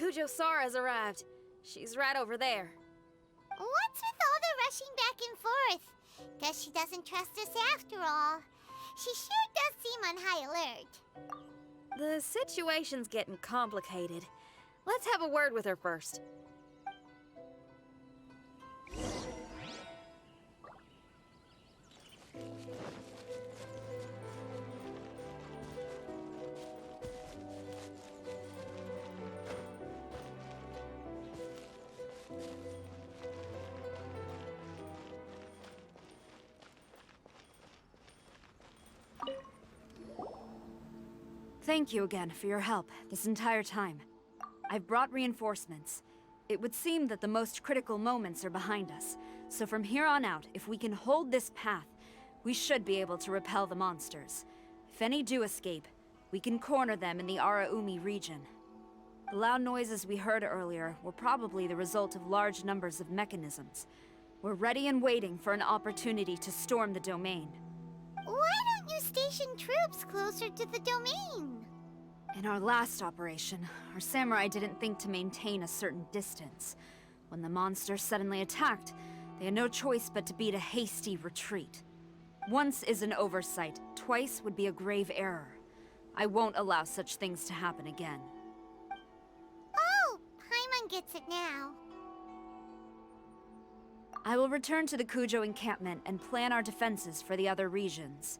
Kujo-Sara's arrived. She's right over there. What's with all the rushing back and forth? Guess she doesn't trust us after all. She sure does seem on high alert. The situation's getting complicated. Let's have a word with her first. Thank you again for your help this entire time. I've brought reinforcements. It would seem that the most critical moments are behind us, so from here on out, if we can hold this path, we should be able to repel the monsters. If any do escape, we can corner them in the Araumi region. The loud noises we heard earlier were probably the result of large numbers of mechanisms. We're ready and waiting for an opportunity to storm the domain. Why don't you station troops closer to the domain? In our last operation, our samurai didn't think to maintain a certain distance. When the monster suddenly attacked, they had no choice but to beat a hasty retreat. Once is an oversight, twice would be a grave error. I won't allow such things to happen again. Oh, Paimon gets it now. I will return to the Kujo encampment and plan our defenses for the other regions.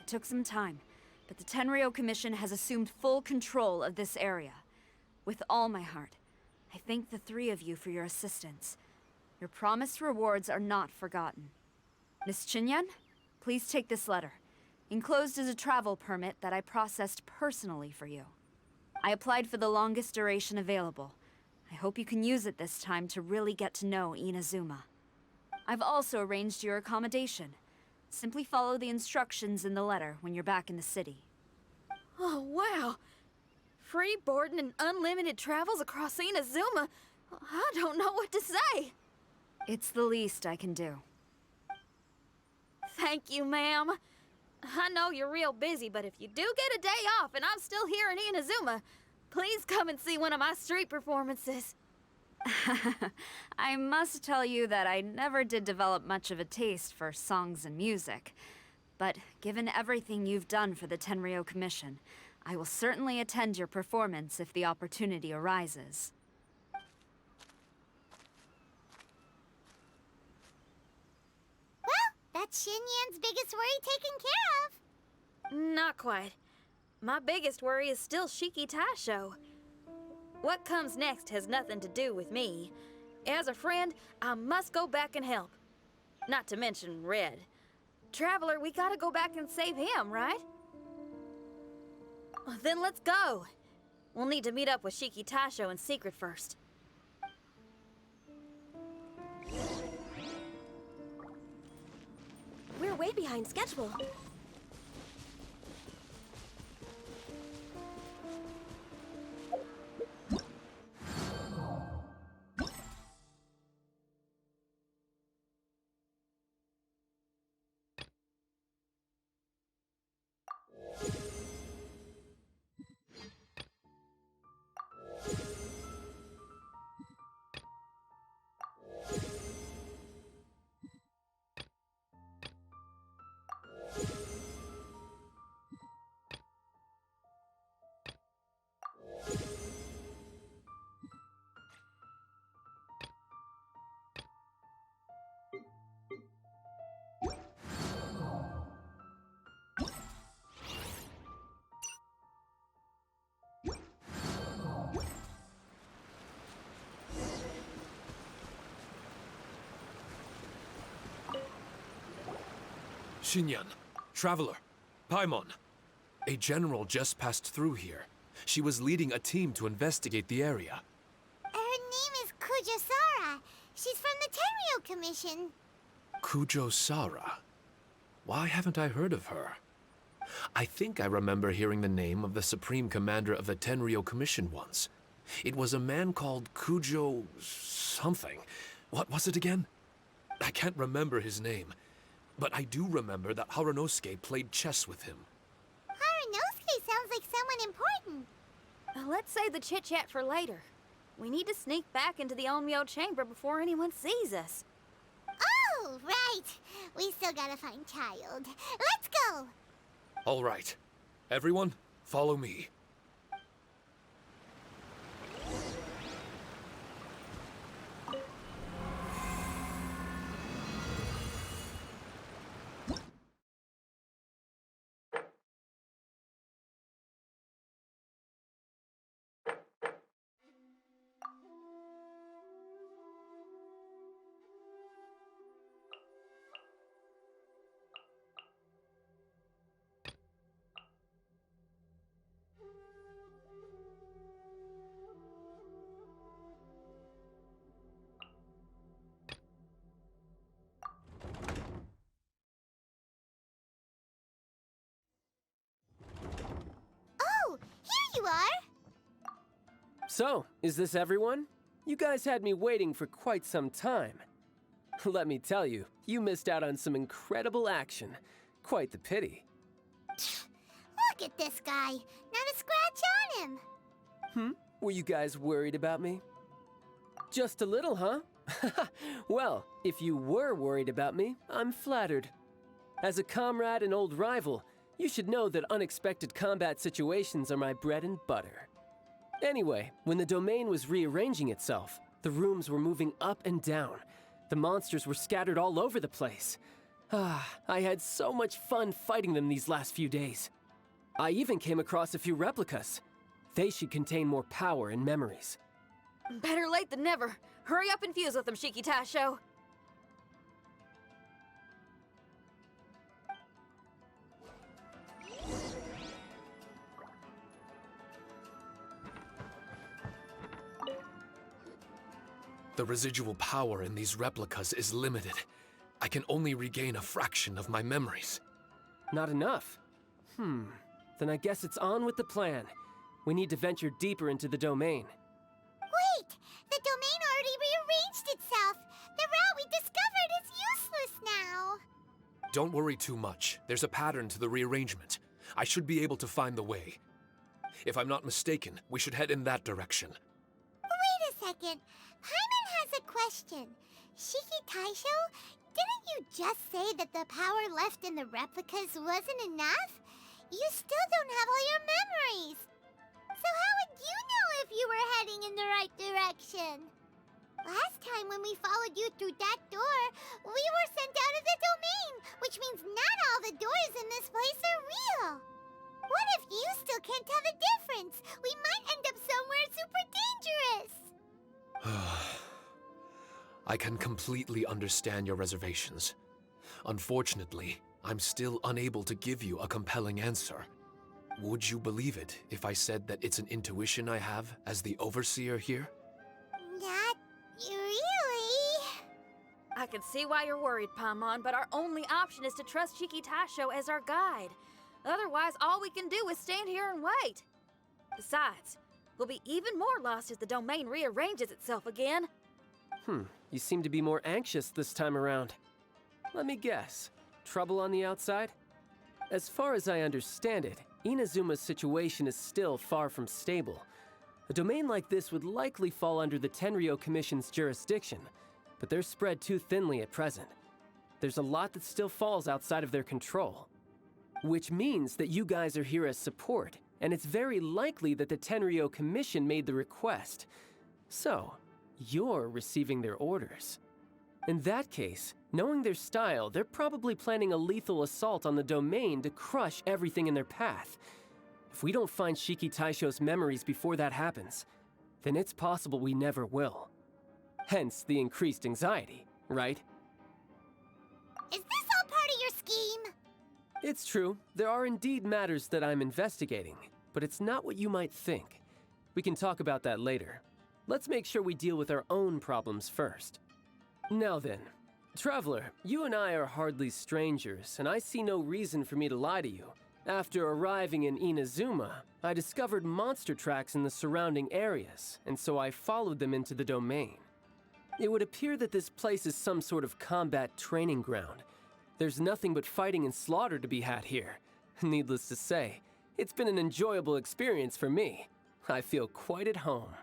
It took some time, but the Tenryou Commission has assumed full control of this area. With all my heart, I thank the three of you for your assistance. Your promised rewards are not forgotten. Miss Chinyan, please take this letter. Enclosed is a travel permit that I processed personally for you. I applied for the longest duration available. I hope you can use it this time to really get to know Inazuma. I've also arranged your accommodation. Simply follow the instructions in the letter when you're back in the city. Oh, wow. Free boarding and unlimited travels across Inazuma. I don't know what to say. It's the least I can do. Thank you, ma'am. I know you're real busy, but if you do get a day off and I'm still here in Inazuma, please come and see one of my street performances. I must tell you that I never did develop much of a taste for songs and music. But given everything you've done for the Tenryou Commission, I will certainly attend your performance if the opportunity arises. Well, that's Xinyan's biggest worry taken care of. Not quite. My biggest worry is still Shiki Taisho. What comes next has nothing to do with me. As a friend, I must go back and help. Not to mention Red. Traveler, we gotta go back and save him, right? Then let's go. We'll need to meet up with Shiki Taisho in secret first. We're way behind schedule. Xinyan, Traveler, Paimon. A general just passed through here. She was leading a team to investigate the area. Her name is Kujo-Sara. She's from the Tenryou Commission. Kujo-Sara? Why haven't I heard of her? I think I remember hearing the name of the Supreme Commander of the Tenryou Commission once. It was a man called Kujo... something. What was it again? I can't remember his name. But I do remember that Harunosuke played chess with him. Harunosuke sounds like someone important. Let's save the chit-chat for later. We need to sneak back into the Onmyo chamber before anyone sees us. Oh, right. We still gotta find Child. Let's go! All right. Everyone, follow me. Oh, here you are! So, is this everyone? You guys had me waiting for quite some time. Let me tell you, you missed out on some incredible action. Quite the pity. Look at this guy. Not a scratch on him. Were you guys worried about me? Just a little, huh? Well, if you were worried about me, I'm flattered. As a comrade and old rival, you should know that unexpected combat situations are my bread and butter. Anyway, when the domain was rearranging itself, the rooms were moving up and down. The monsters were scattered all over the place. I had so much fun fighting them these last few days. I even came across a few replicas. They should contain more power and memories. Better late than never. Hurry up and fuse with them, Shiki Tasho. The residual power in these replicas is limited. I can only regain a fraction of my memories. Not enough? Then I guess it's on with the plan. We need to venture deeper into the domain. Wait! The domain already rearranged itself! The route we discovered is useless now! Don't worry too much. There's a pattern to the rearrangement. I should be able to find the way. If I'm not mistaken, we should head in that direction. Wait a second. Paimon has a question. Shiki Taisho, didn't you just say that the power left in the replicas wasn't enough? You still don't have all your memories. So how would you know if you were heading in the right direction? Last time when we followed you through that door, we were sent out of the domain, which means not all the doors in this place are real. What if you still can't tell the difference? We might end up somewhere super dangerous. I can completely understand your reservations. Unfortunately, I'm still unable to give you a compelling answer. Would you believe it if I said that it's an intuition I have as the overseer here? Not really. I can see why you're worried, Paimon, but our only option is to trust Shiki Tasho as our guide. Otherwise, all we can do is stand here and wait. Besides, we'll be even more lost as the domain rearranges itself again. You seem to be more anxious this time around. Let me guess. Trouble on the outside? As far as I understand it, Inazuma's situation is still far from stable. A domain like this would likely fall under the Tenryou Commission's jurisdiction, but they're spread too thinly at present. There's a lot that still falls outside of their control. Which means that you guys are here as support, and it's very likely that the Tenryou Commission made the request. So, you're receiving their orders. In that case, knowing their style, they're probably planning a lethal assault on the domain to crush everything in their path. If we don't find Shiki Taisho's memories before that happens, then it's possible we never will. Hence the increased anxiety, right? Is this all part of your scheme? It's true, there are indeed matters that I'm investigating, but it's not what you might think. We can talk about that later. Let's make sure we deal with our own problems first. Now then, Traveler, you and I are hardly strangers, and I see no reason for me to lie to you. After arriving in Inazuma, I discovered monster tracks in the surrounding areas, and so I followed them into the domain. It would appear that this place is some sort of combat training ground. There's nothing but fighting and slaughter to be had here. Needless to say, it's been an enjoyable experience for me. I feel quite at home.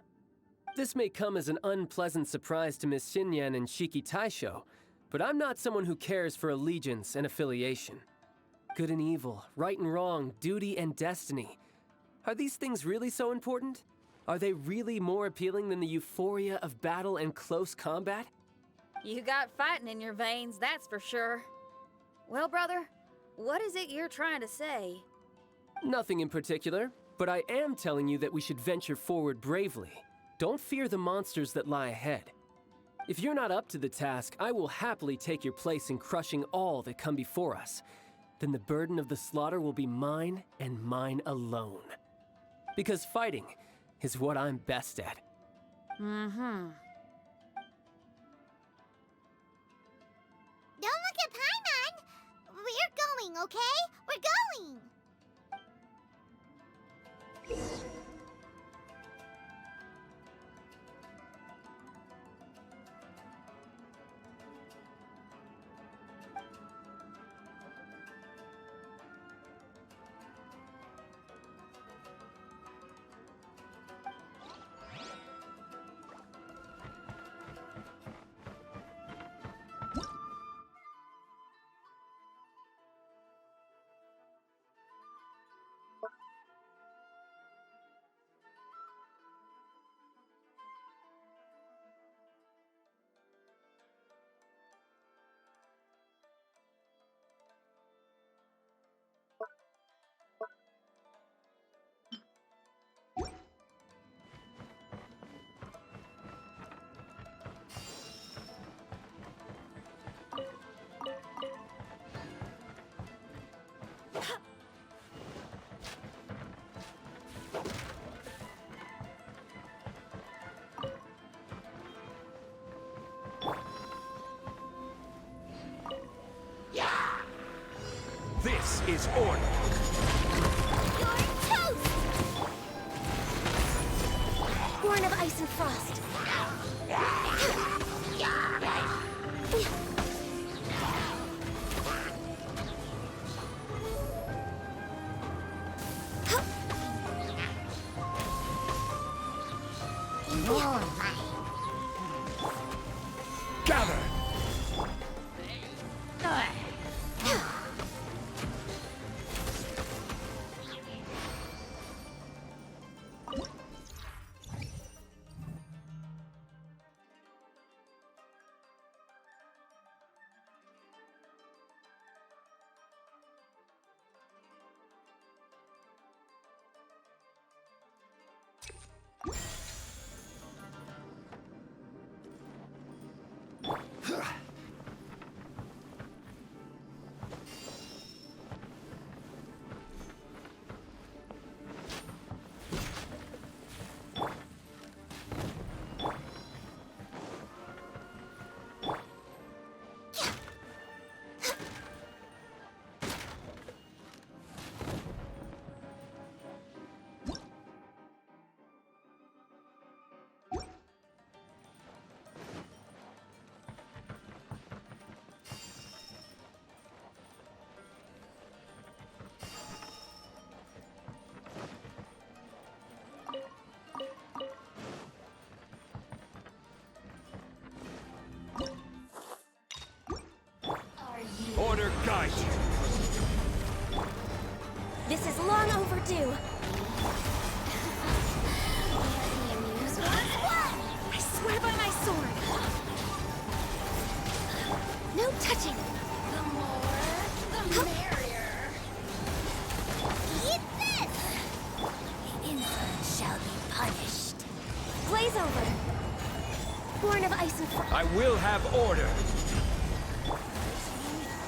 This may come as an unpleasant surprise to Miss Xinyan and Shiki Taisho, but I'm not someone who cares for allegiance and affiliation. Good and evil, right and wrong, duty and destiny. Are these things really so important? Are they really more appealing than the euphoria of battle and close combat? You got fighting in your veins, that's for sure. Well, brother, what is it you're trying to say? Nothing in particular, but I am telling you that we should venture forward bravely. Don't fear the monsters that lie ahead. If you're not up to the task, I will happily take your place in crushing all that come before us. Then the burden of the slaughter will be mine and mine alone. Because fighting is what I'm best at. Mm-hmm. Don't look at Paimon! We're going, okay? We're going! This is order. You're toast! Born of ice and frost. Gather! Order guide you. This is long overdue. I swear by my sword. No touching. The more, the merrier. Eat this! The insolent shall be punished. Blaze over. Born of ice and frost. I will have order.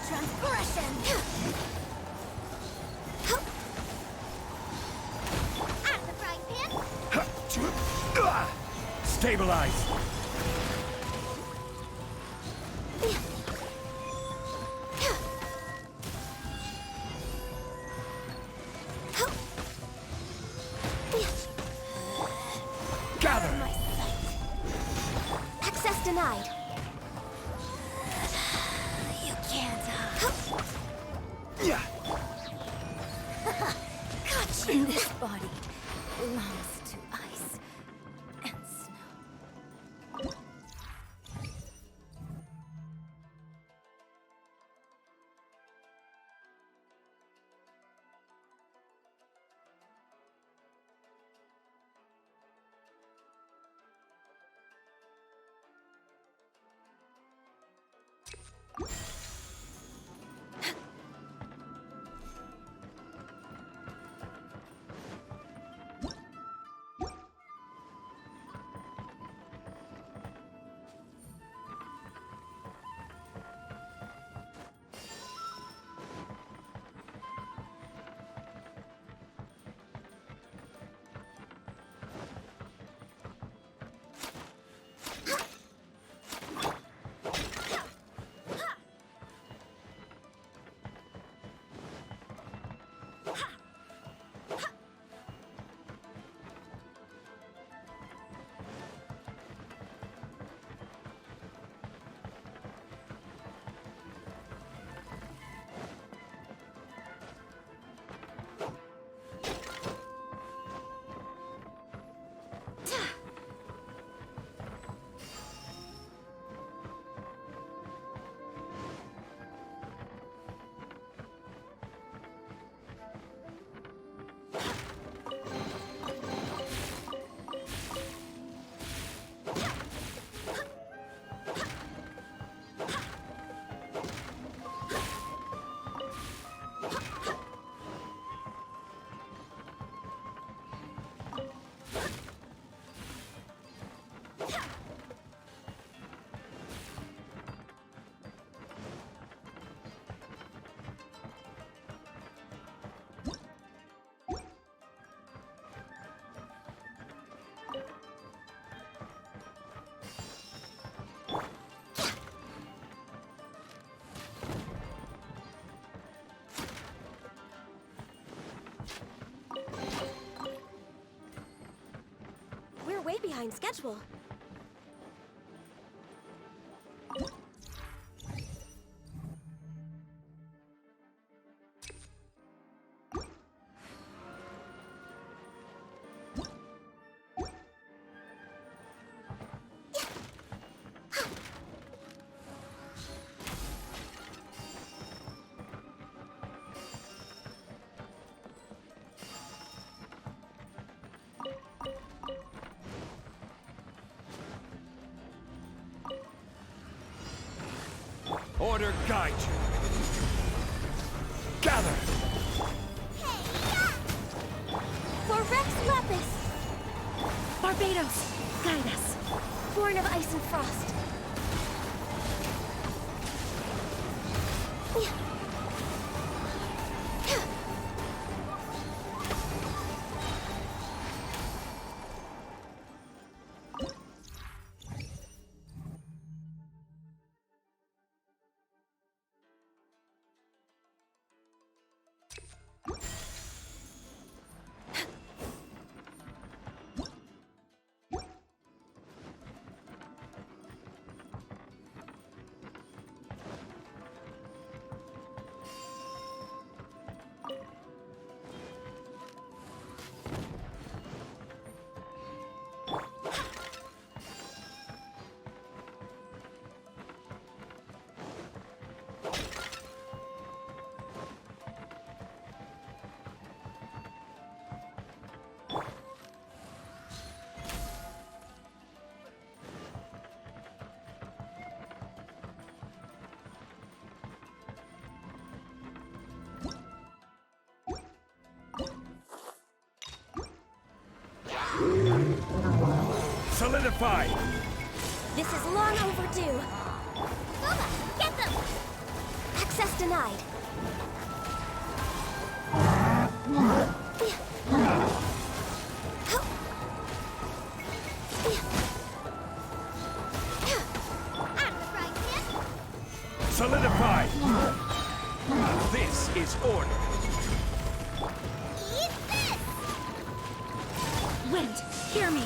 Transgression! At the frying pan! Stabilize. Gather. My sight. Access denied. You can't Yeah. Got you. This body belongs to ice and snow. behind schedule. Order guide you. Gather! For Rex Lepus! Barbados, guide us. Born of ice and frost. Solidify! This is long overdue. Booba, get them! Access denied. Out of the frying pan. Solidify! This is order. Eat this! Wind, hear me!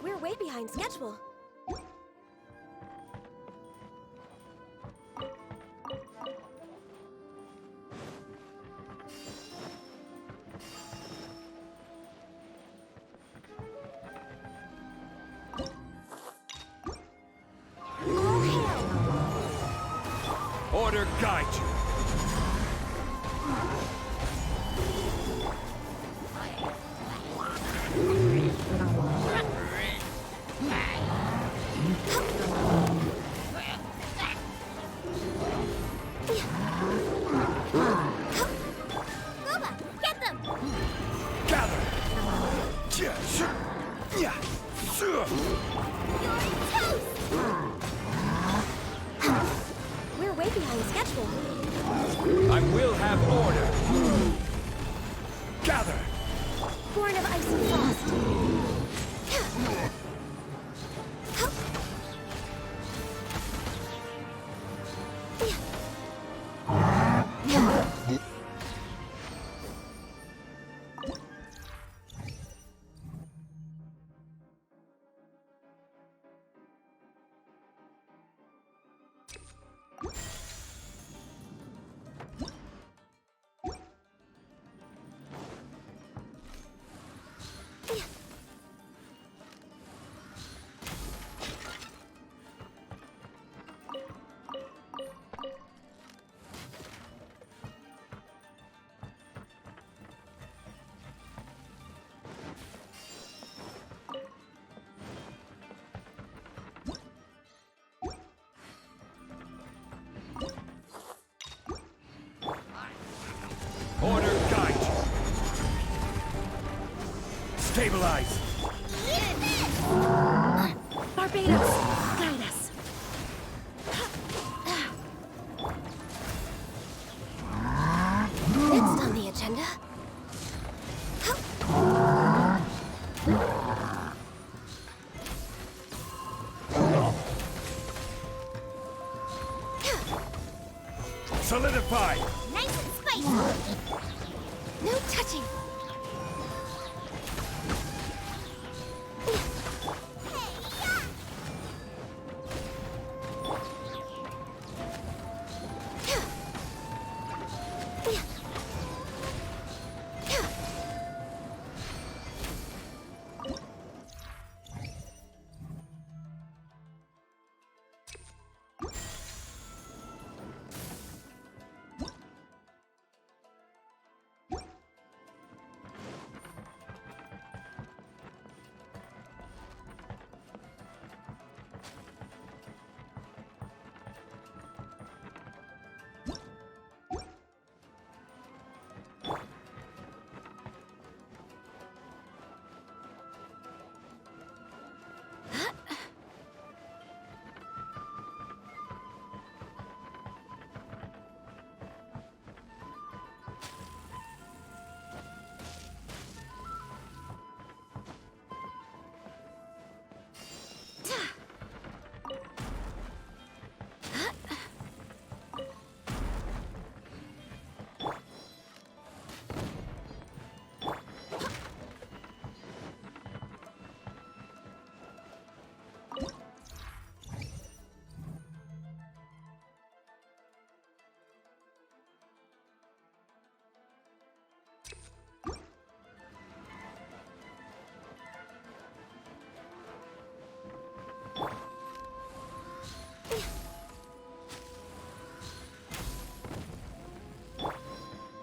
We're way behind schedule. All hail! Order guide you. Booba, get them! Gather! You're toast! We're way behind schedule. I will have order. Gather! Born of ice and frost. Stabilize! Barbados, guide us. Next on the agenda. Solidify! Nice and spicy. No touching.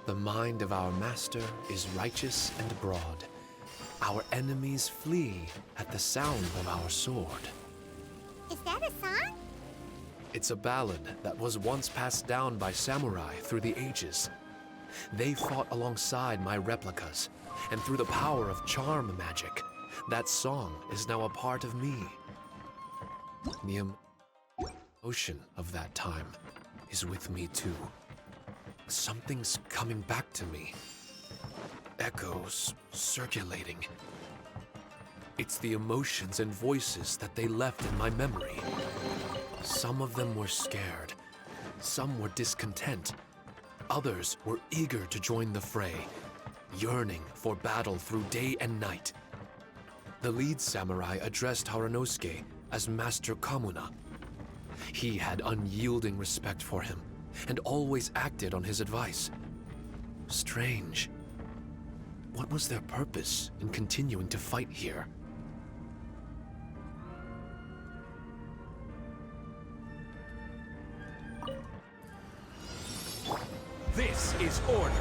The mind of our master is righteous and broad. Our enemies flee at the sound of our sword. Is that a song? It's a ballad that was once passed down by samurai through the ages. They fought alongside my replicas, and through the power of charm magic, that song is now a part of me. The emotion of that time is with me too. Something's coming back to me. Echoes circulating. It's the emotions and voices that they left in my memory. Some of them were scared. Some were discontent. Others were eager to join the fray, yearning for battle through day and night. The lead samurai addressed Haranosuke as Master Kamuna. He had unyielding respect for him, and always acted on his advice. Strange. What was their purpose in continuing to fight here? This is order!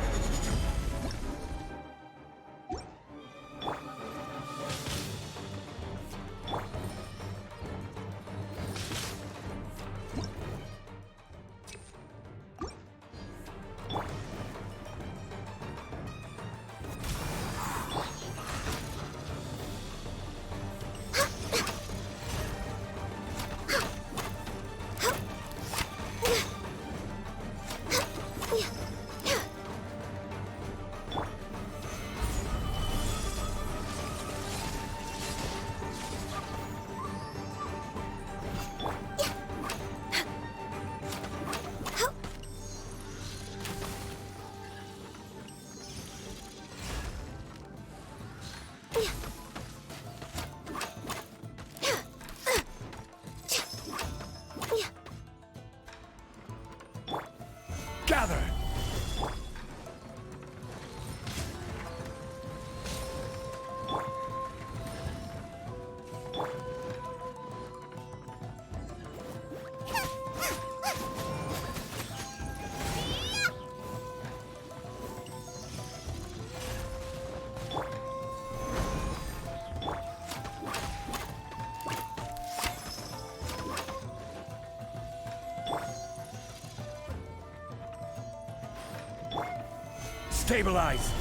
Gather! Stabilize!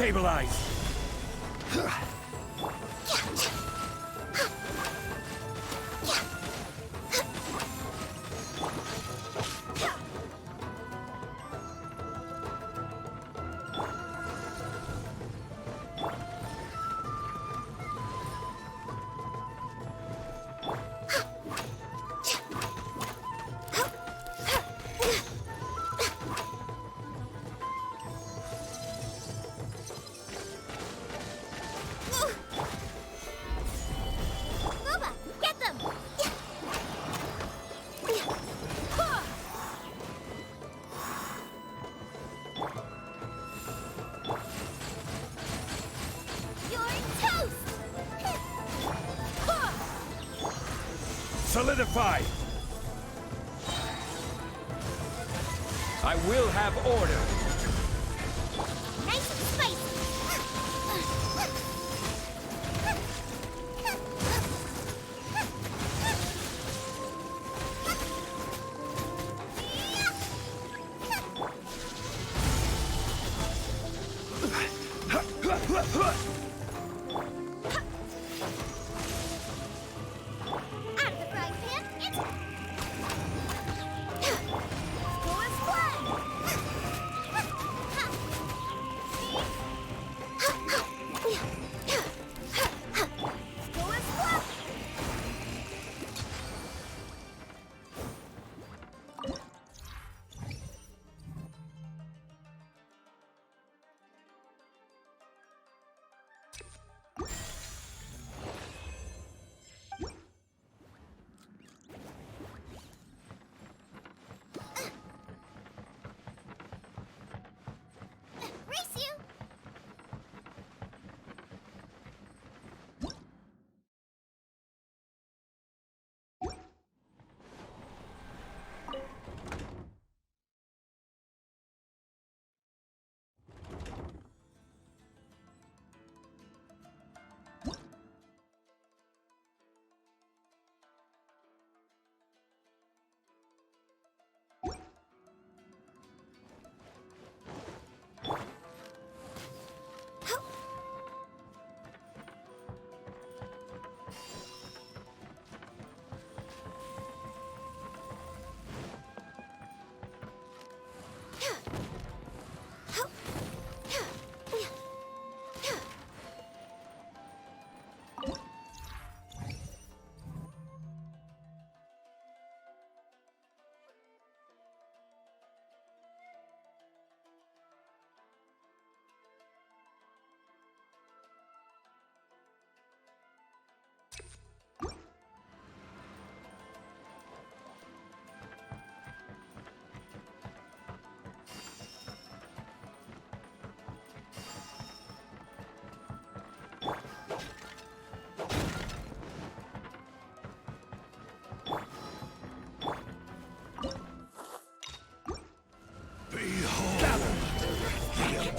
Stabilize! Luba, get them! You're toast! Solidify! I will have order! Nice and spicy! Out of the frying pan, it's... Go and fly! Go and fly! Race you!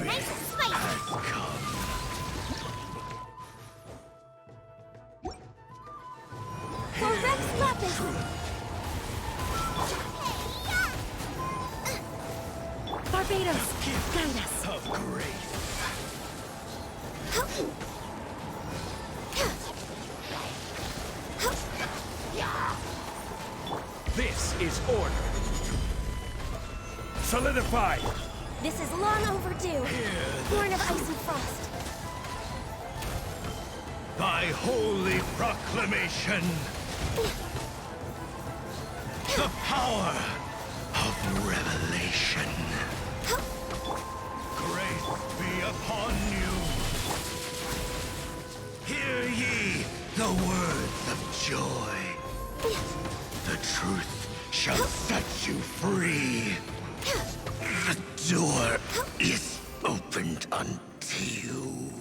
Nice and spicy! For Rex Lapis! Barbados, guide us. Of grace! This is order! Solidify! This is long overdue. Born of ice and frost. By holy proclamation! The power of revelation! Grace be upon you! Hear ye the words of joy! The truth shall set you free! The door is opened unto you!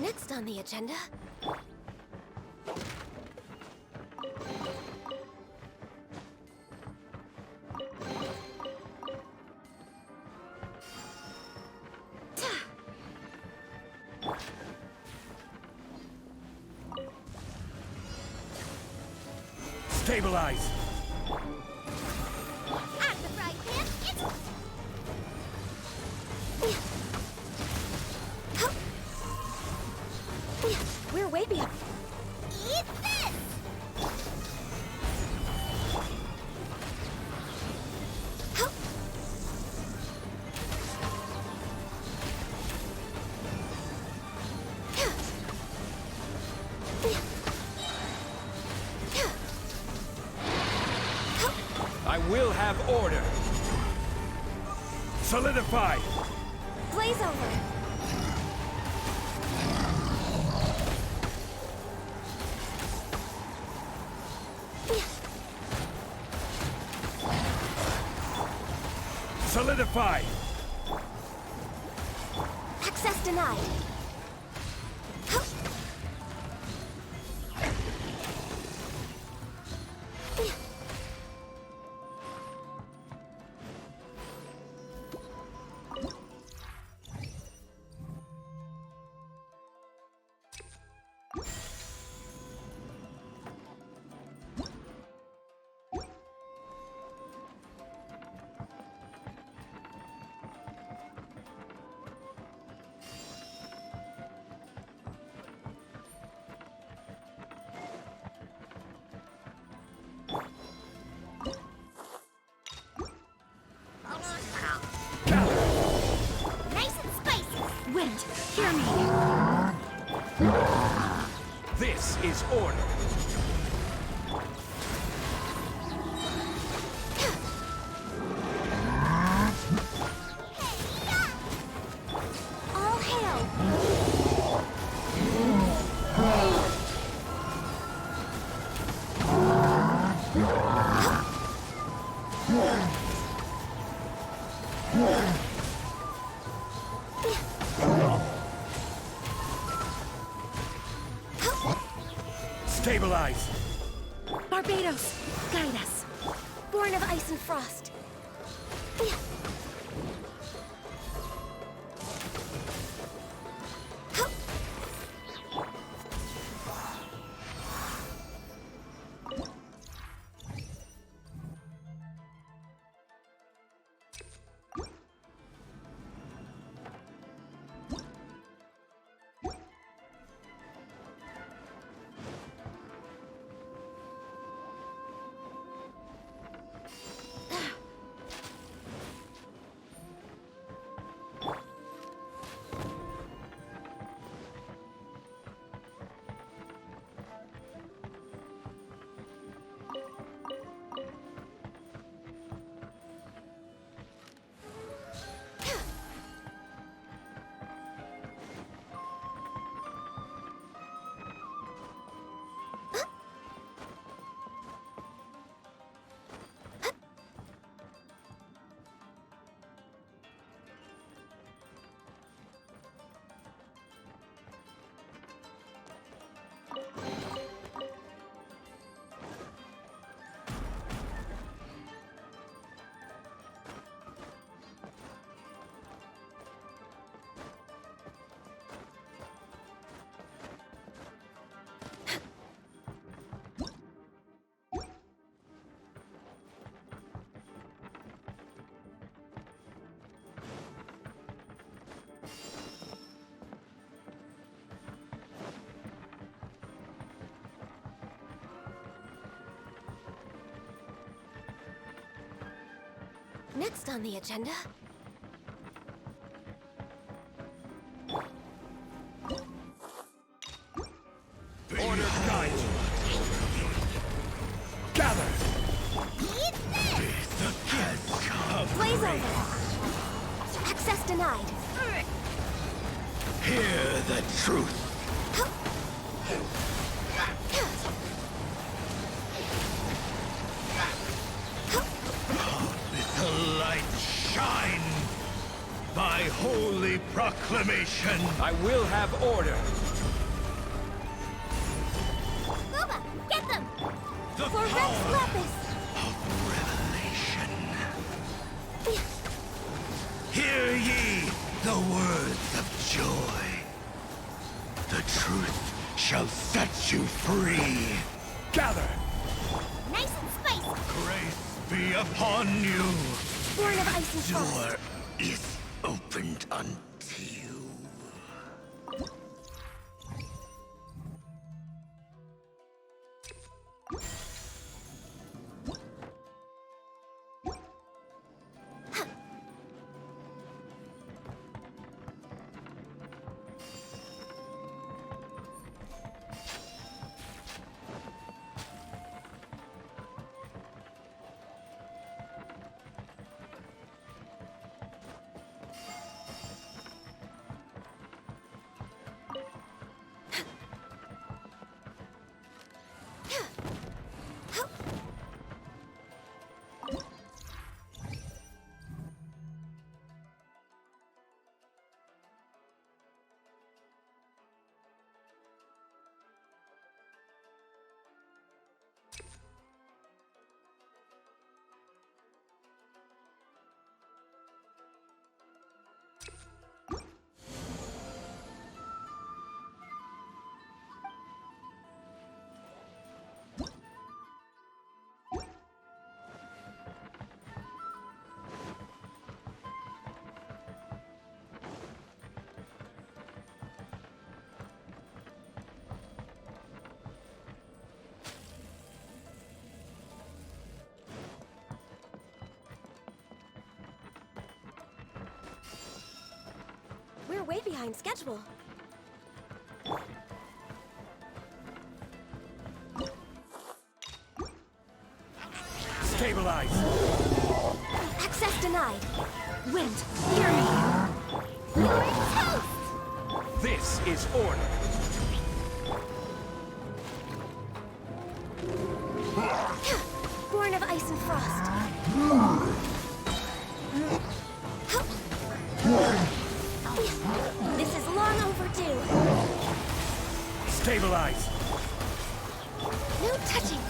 Next on the agenda... Stabilize! At the frying pan, We're way behind. eat this! I will have order! Solidify! Blaze over. Solidify! Access denied. Nice and spicy! Wind, hear me! This is order! All hail. Stabilize! Barbados, guide us. Born of ice and frost. Next on the agenda... Order guide! Gather! Blaze over. Access denied. Hear the truth! Let the light shine! By holy proclamation! I will have order! Inazuma! Get them! The For Rex power Lapis! of revelation. Hear ye the words of joy. The truth shall set you free. Gather! Nice and spicy! Grace be upon you. Born of ice and frost! Door is opened unto you. We're way behind schedule. Stabilize. Access denied. Wind, fury. Toast! This is order. Born of ice and frost. This is long overdue. Stabilize. No touching.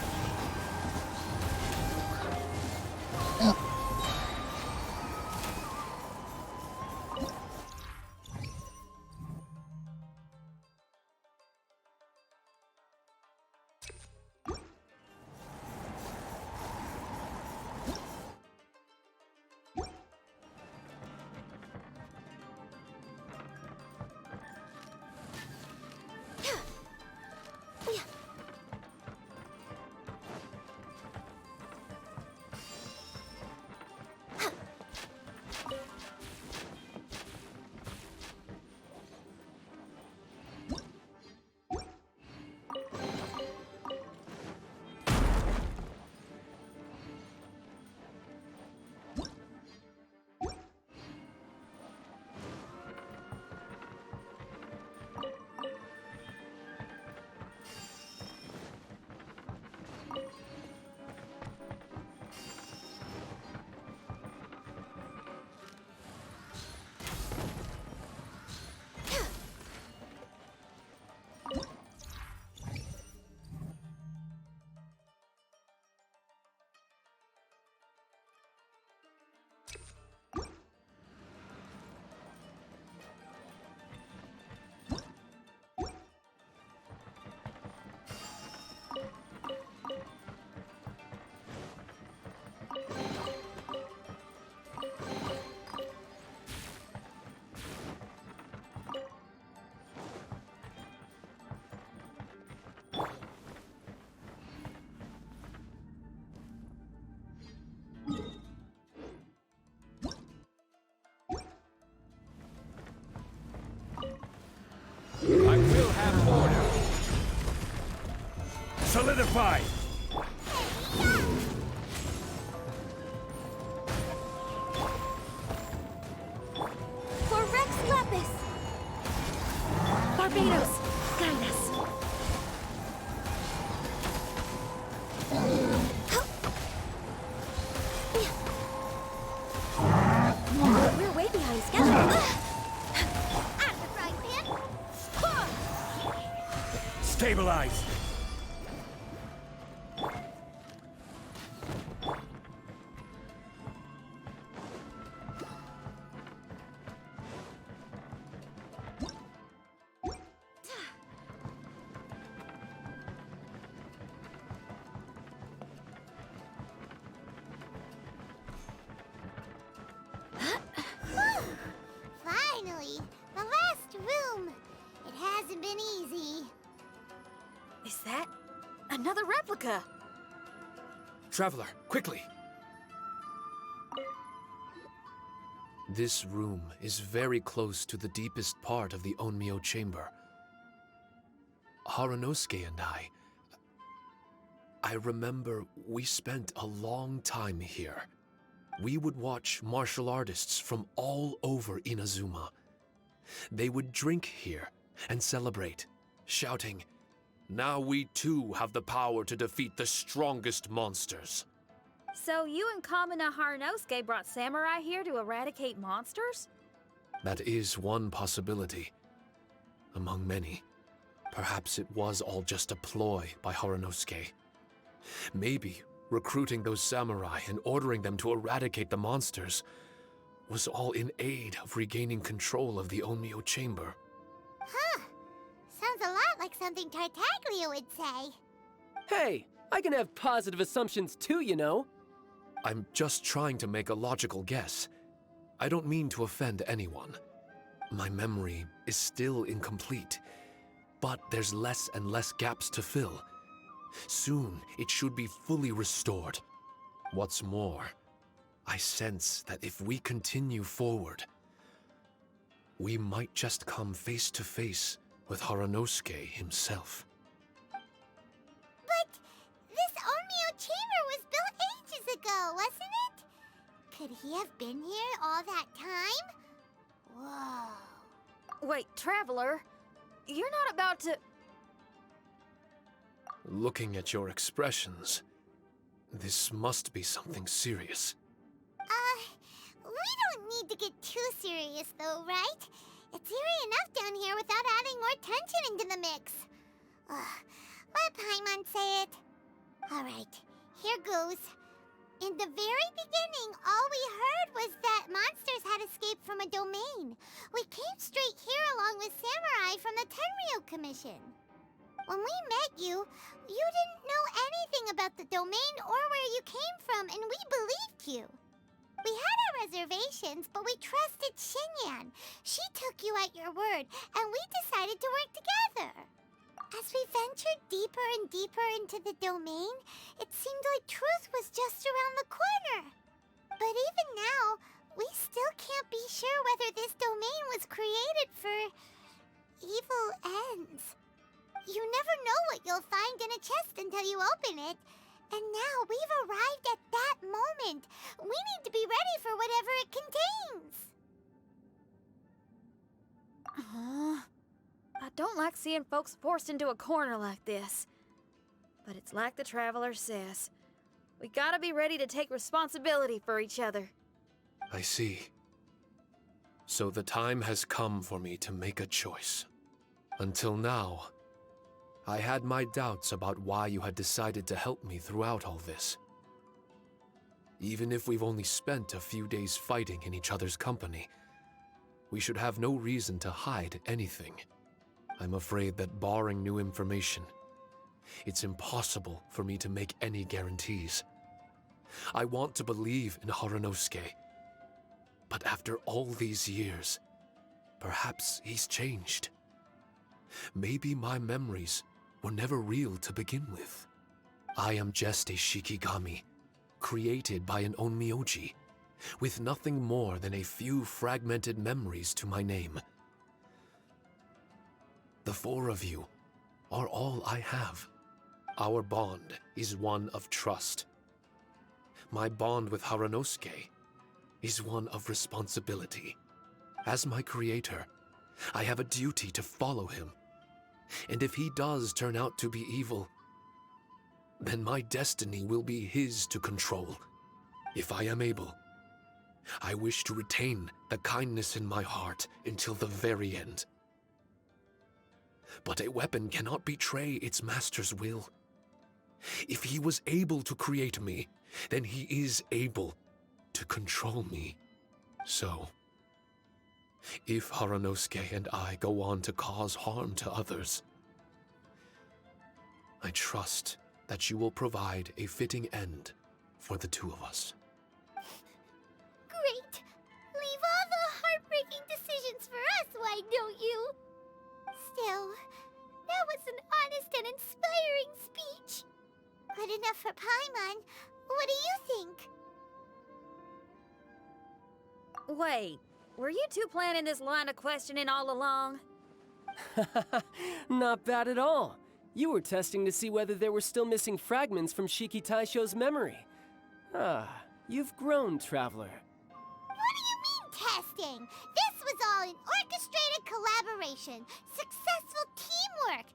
I will have order. Solidify. For Rex Lapis. Barbados, guide us. We're way behind schedule. Out of the frying pan. Stabilize. hasn't been easy. Is that another replica? Traveler, quickly! This room is very close to the deepest part of the Onmyo chamber. Haranosuke and I remember we spent a long time here. We would watch martial artists from all over Inazuma. They would drink here and celebrate, shouting, "Now we too have the power to defeat the strongest monsters." So you and Kamina Haranosuke brought samurai here to eradicate monsters? That is one possibility, among many. Perhaps it was all just a ploy by Haranosuke. Maybe recruiting those samurai and ordering them to eradicate the monsters was all in aid of regaining control of the Onmyo chamber. Huh. Sounds a lot like something Tartaglia would say. Hey, I can have positive assumptions too, you know. I'm just trying to make a logical guess. I don't mean to offend anyone. My memory is still incomplete, but there's less and less gaps to fill. Soon, it should be fully restored. What's more, I sense that if we continue forward, we might just come face to face with Haranosuke himself. But this Onmyo chamber was built ages ago, wasn't it? Could he have been here all that time? Whoa. Wait, Traveler, you're not about to... Looking at your expressions, this must be something serious. We don't need to get too serious though, right? It's eerie enough down here without adding more tension into the mix. Let Paimon say it. Alright, here goes. In the very beginning, all we heard was that monsters had escaped from a domain. We came straight here along with samurai from the Tenryo Commission. When we met you, you didn't know anything about the domain or where you came from, and we believed you. We had our reservations, but we trusted Xinyan. She took you at your word, and we decided to work together. As we ventured deeper and deeper into the domain, it seemed like truth was just around the corner. But even now, we still can't be sure whether this domain was created for evil ends. You never know what you'll find in a chest until you open it. And now we've arrived at that moment. We need to be ready for whatever it contains. I don't like seeing folks forced into a corner like this. But it's like the Traveler says. We gotta be ready to take responsibility for each other. I see. So the time has come for me to make a choice. Until now, I had my doubts about why you had decided to help me throughout all this. Even if we've only spent a few days fighting in each other's company, we should have no reason to hide anything. I'm afraid that barring new information, it's impossible for me to make any guarantees. I want to believe in Haranosuke, but after all these years, perhaps he's changed. Maybe my memories were never real to begin with. I am just a Shikigami, created by an Onmyoji, with nothing more than a few fragmented memories to my name. The four of you are all I have. Our bond is one of trust. My bond with Haranosuke is one of responsibility. As my creator, I have a duty to follow him. And if he does turn out to be evil, then my destiny will be his to control. If I am able, I wish to retain the kindness in my heart until the very end. But a weapon cannot betray its master's will. If he was able to create me, then he is able to control me. So, if Haranosuke and I go on to cause harm to others, I trust that you will provide a fitting end for the two of us. Great! Leave all the heartbreaking decisions for us, why don't you? Still, that was an honest and inspiring speech. Good enough for Paimon. What do you think? Wait, were you two planning this line of questioning all along? Not bad at all. You were testing to see whether there were still missing fragments from Shiki Taisho's memory. Ah, you've grown, Traveler. What do you mean, testing? This was all an orchestrated collaboration. Successful teamwork.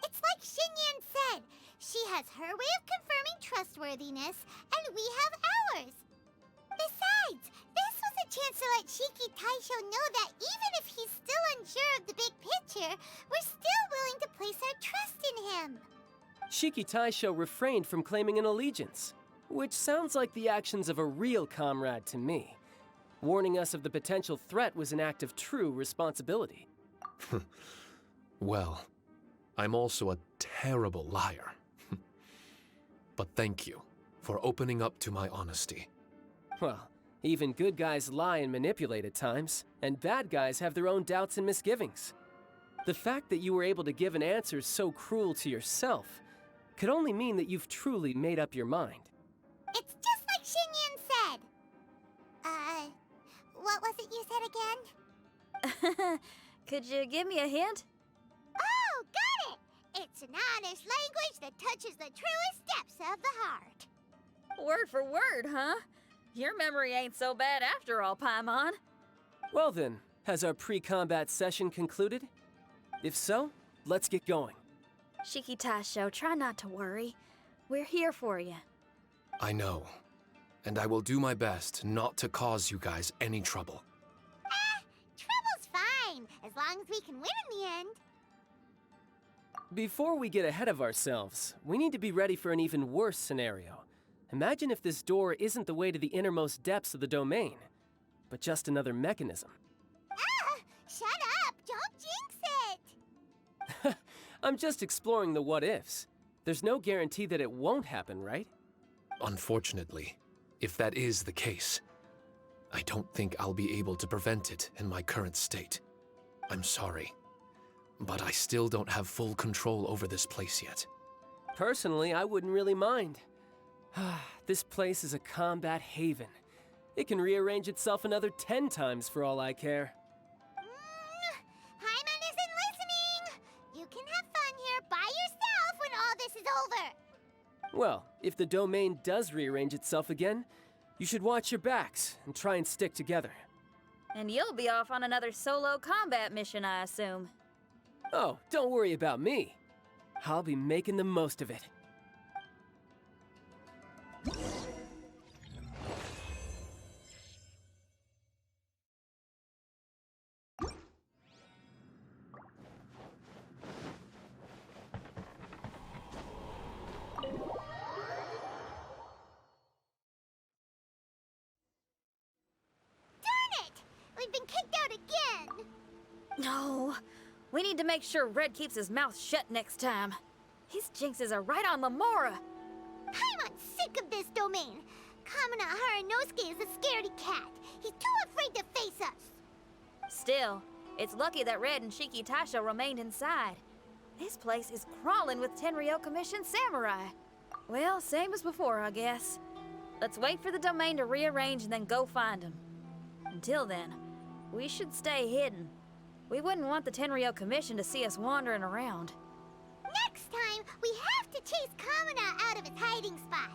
It's like Xinyan said. She has her way of confirming trustworthiness, and we have ours. Besides, this was a chance to let Shiki Taisho know that even if he's still unsure of the big picture, we're still willing to place our trust in him. Shiki Taisho refrained from claiming an allegiance, which sounds like the actions of a real comrade to me. Warning us of the potential threat was an act of true responsibility. Well, I'm also a terrible liar. But thank you for opening up to my honesty. Well, even good guys lie and manipulate at times, and bad guys have their own doubts and misgivings. The fact that you were able to give an answer so cruel to yourself could only mean that you've truly made up your mind. It's just like Xinyan said. What was it you said again? Could you give me a hint? Oh, got it! It's an honest language that touches the truest depths of the heart. Word for word, huh? Your memory ain't so bad after all, Paimon. Well then, has our pre-combat session concluded? If so, let's get going. Shiki Taisho, try not to worry. We're here for you. I know, and I will do my best not to cause you guys any trouble. Trouble's fine, as long as we can win in the end. Before we get ahead of ourselves, we need to be ready for an even worse scenario. Imagine if this door isn't the way to the innermost depths of the domain, but just another mechanism. Shut up! Don't jinx it! I'm just exploring the what-ifs. There's no guarantee that it won't happen, right? Unfortunately, if that is the case, I don't think I'll be able to prevent it in my current state. I'm sorry, but I still don't have full control over this place yet. Personally, I wouldn't really mind. This place is a combat haven. It can rearrange itself another 10 times for all I care. Paimon isn't listening! You can have fun here by yourself when all this is over! Well, if the domain does rearrange itself again, you should watch your backs and try and stick together. And you'll be off on another solo combat mission, I assume. Oh, don't worry about me. I'll be making the most of it. We've been kicked out again! No, we need to make sure Red keeps his mouth shut next time. His jinxes are right on Lamora. Paimon's sick of this domain. Kamina Haranosuke is a scaredy cat. He's too afraid to face us. Still, it's lucky that Red and Shiki Taisho remained inside. This place is crawling with Tenryo commissioned samurai. Well, same as before, I guess. Let's wait for the domain to rearrange and then go find them. Until then, we should stay hidden. We wouldn't want the Tenryo Commission to see us wandering around. Next time, we have to chase Kamina out of his hiding spot.